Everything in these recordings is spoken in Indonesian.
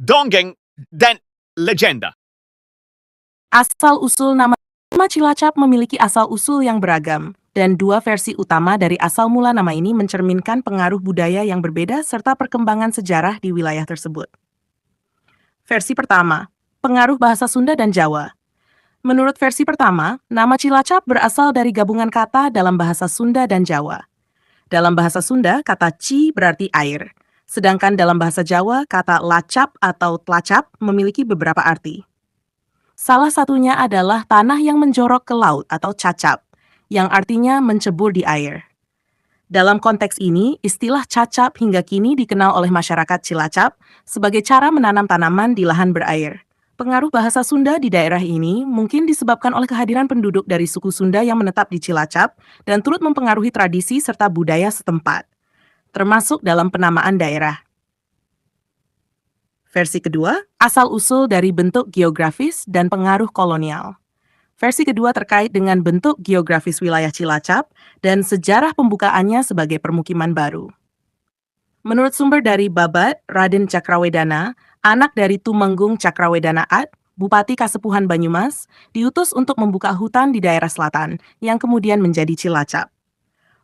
dongeng, dan legenda. Asal-usul nama Cilacap memiliki asal-usul yang beragam, dan dua versi utama dari asal mula nama ini mencerminkan pengaruh budaya yang berbeda serta perkembangan sejarah di wilayah tersebut. Versi pertama, pengaruh bahasa Sunda dan Jawa. Menurut versi pertama, nama Cilacap berasal dari gabungan kata dalam bahasa Sunda dan Jawa. Dalam bahasa Sunda, kata ci berarti air, sedangkan dalam bahasa Jawa, kata lacap atau tlacap memiliki beberapa arti. Salah satunya adalah tanah yang menjorok ke laut atau cacap, yang artinya mencebur di air. Dalam konteks ini, istilah cacap hingga kini dikenal oleh masyarakat Cilacap sebagai cara menanam tanaman di lahan berair. Pengaruh bahasa Sunda di daerah ini mungkin disebabkan oleh kehadiran penduduk dari suku Sunda yang menetap di Cilacap dan turut mempengaruhi tradisi serta budaya setempat, termasuk dalam penamaan daerah. Versi kedua, asal-usul dari bentuk geografis dan pengaruh kolonial. Versi kedua terkait dengan bentuk geografis wilayah Cilacap dan sejarah pembukaannya sebagai permukiman baru. Menurut sumber dari Babat, Raden Cakrawedana, anak dari Tumenggung Cakrawedana Ad, Bupati Kasepuhan Banyumas, diutus untuk membuka hutan di daerah selatan, yang kemudian menjadi Cilacap.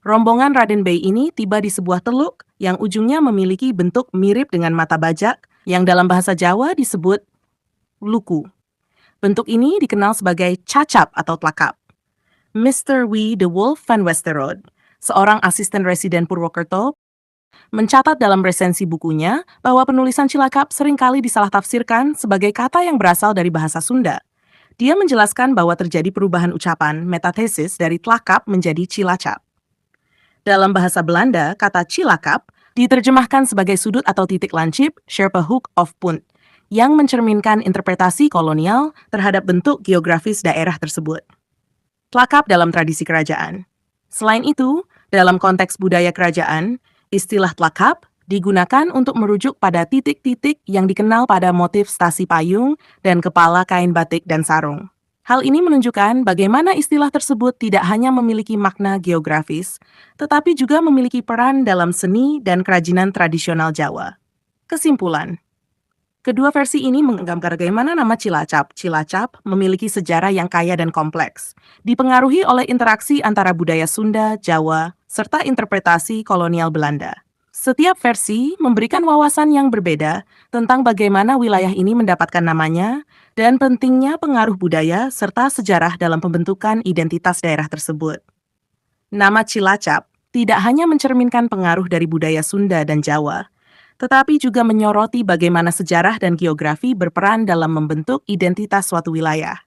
Rombongan Raden Bey ini tiba di sebuah teluk yang ujungnya memiliki bentuk mirip dengan mata bajak, yang dalam bahasa Jawa disebut luku. Bentuk ini dikenal sebagai cacap atau tlakap. Mr. W. de Wolf van Westerode, seorang asisten residen Purwokerto, mencatat dalam resensi bukunya bahwa penulisan Cilacap seringkali disalah-tafsirkan sebagai kata yang berasal dari bahasa Sunda. Dia menjelaskan bahwa terjadi perubahan ucapan metathesis dari tlakap menjadi Cilacap. Dalam bahasa Belanda, kata Cilakap diterjemahkan sebagai sudut atau titik lancip, scherpe hoek of punt, yang mencerminkan interpretasi kolonial terhadap bentuk geografis daerah tersebut. Tlakap dalam tradisi kerajaan. Selain itu, dalam konteks budaya kerajaan, istilah tlakap digunakan untuk merujuk pada titik-titik yang dikenal pada motif stasi payung dan kepala kain batik dan sarung. Hal ini menunjukkan bagaimana istilah tersebut tidak hanya memiliki makna geografis, tetapi juga memiliki peran dalam seni dan kerajinan tradisional Jawa. Kesimpulan, kedua versi ini menggambarkan bagaimana nama Cilacap memiliki sejarah yang kaya dan kompleks, dipengaruhi oleh interaksi antara budaya Sunda, Jawa, serta interpretasi kolonial Belanda. Setiap versi memberikan wawasan yang berbeda tentang bagaimana wilayah ini mendapatkan namanya dan pentingnya pengaruh budaya serta sejarah dalam pembentukan identitas daerah tersebut. Nama Cilacap tidak hanya mencerminkan pengaruh dari budaya Sunda dan Jawa, tetapi juga menyoroti bagaimana sejarah dan geografi berperan dalam membentuk identitas suatu wilayah.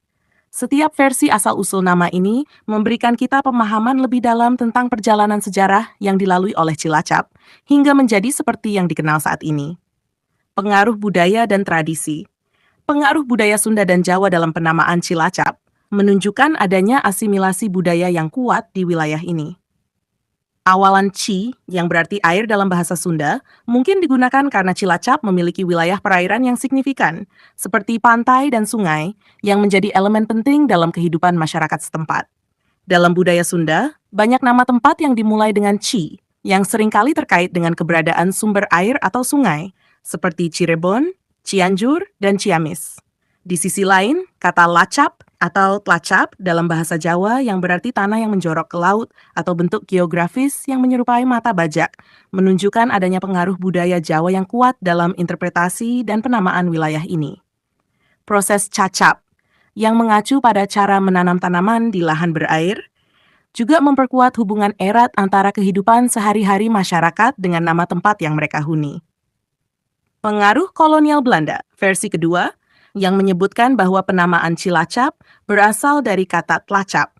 Setiap versi asal-usul nama ini memberikan kita pemahaman lebih dalam tentang perjalanan sejarah yang dilalui oleh Cilacap hingga menjadi seperti yang dikenal saat ini. Pengaruh budaya dan tradisi. Pengaruh budaya Sunda dan Jawa dalam penamaan Cilacap menunjukkan adanya asimilasi budaya yang kuat di wilayah ini. Awalan ci, yang berarti air dalam bahasa Sunda, mungkin digunakan karena Cilacap memiliki wilayah perairan yang signifikan, seperti pantai dan sungai, yang menjadi elemen penting dalam kehidupan masyarakat setempat. Dalam budaya Sunda, banyak nama tempat yang dimulai dengan ci, yang seringkali terkait dengan keberadaan sumber air atau sungai, seperti Cirebon, Cianjur, dan Ciamis. Di sisi lain, kata lacap atau tlacap dalam bahasa Jawa yang berarti tanah yang menjorok ke laut atau bentuk geografis yang menyerupai mata bajak, menunjukkan adanya pengaruh budaya Jawa yang kuat dalam interpretasi dan penamaan wilayah ini. Proses cacap, yang mengacu pada cara menanam tanaman di lahan berair, juga memperkuat hubungan erat antara kehidupan sehari-hari masyarakat dengan nama tempat yang mereka huni. Pengaruh kolonial Belanda, versi kedua, yang menyebutkan bahwa penamaan Cilacap berasal dari kata tlacap,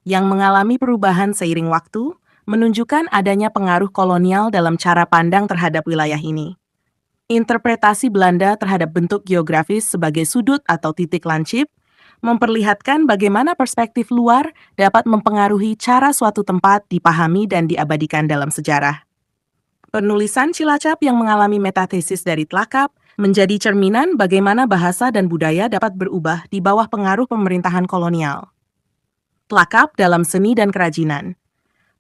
yang mengalami perubahan seiring waktu, menunjukkan adanya pengaruh kolonial dalam cara pandang terhadap wilayah ini. Interpretasi Belanda terhadap bentuk geografis sebagai sudut atau titik lancip memperlihatkan bagaimana perspektif luar dapat mempengaruhi cara suatu tempat dipahami dan diabadikan dalam sejarah. Penulisan Cilacap yang mengalami metathesis dari tlakap menjadi cerminan bagaimana bahasa dan budaya dapat berubah di bawah pengaruh pemerintahan kolonial. Tlakap dalam seni dan kerajinan.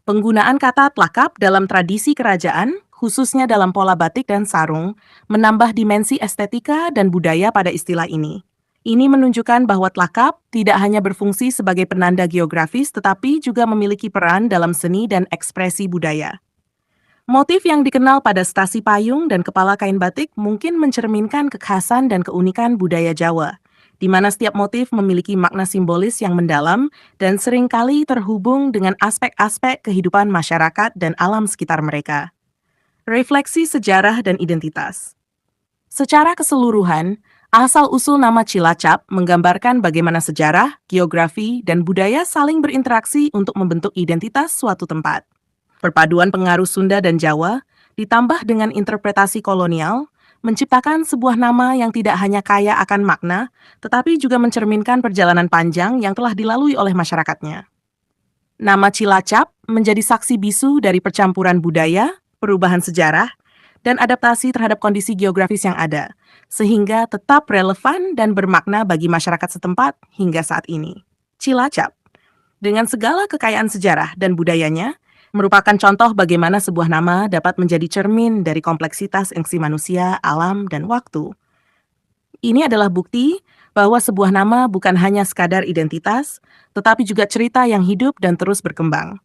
Penggunaan kata tlakap dalam tradisi kerajaan, khususnya dalam pola batik dan sarung, menambah dimensi estetika dan budaya pada istilah ini. Ini menunjukkan bahwa tlakap tidak hanya berfungsi sebagai penanda geografis tetapi juga memiliki peran dalam seni dan ekspresi budaya. Motif yang dikenal pada stasi payung dan kepala kain batik mungkin mencerminkan kekhasan dan keunikan budaya Jawa, di mana setiap motif memiliki makna simbolis yang mendalam dan seringkali terhubung dengan aspek-aspek kehidupan masyarakat dan alam sekitar mereka. Refleksi sejarah dan identitas. Secara keseluruhan, asal-usul nama Cilacap menggambarkan bagaimana sejarah, geografi, dan budaya saling berinteraksi untuk membentuk identitas suatu tempat. Perpaduan pengaruh Sunda dan Jawa, ditambah dengan interpretasi kolonial, menciptakan sebuah nama yang tidak hanya kaya akan makna, tetapi juga mencerminkan perjalanan panjang yang telah dilalui oleh masyarakatnya. Nama Cilacap menjadi saksi bisu dari percampuran budaya, perubahan sejarah, dan adaptasi terhadap kondisi geografis yang ada, sehingga tetap relevan dan bermakna bagi masyarakat setempat hingga saat ini. Cilacap, dengan segala kekayaan sejarah dan budayanya, merupakan contoh bagaimana sebuah nama dapat menjadi cermin dari kompleksitas fungsi manusia, alam, dan waktu. Ini adalah bukti bahwa sebuah nama bukan hanya sekadar identitas, tetapi juga cerita yang hidup dan terus berkembang.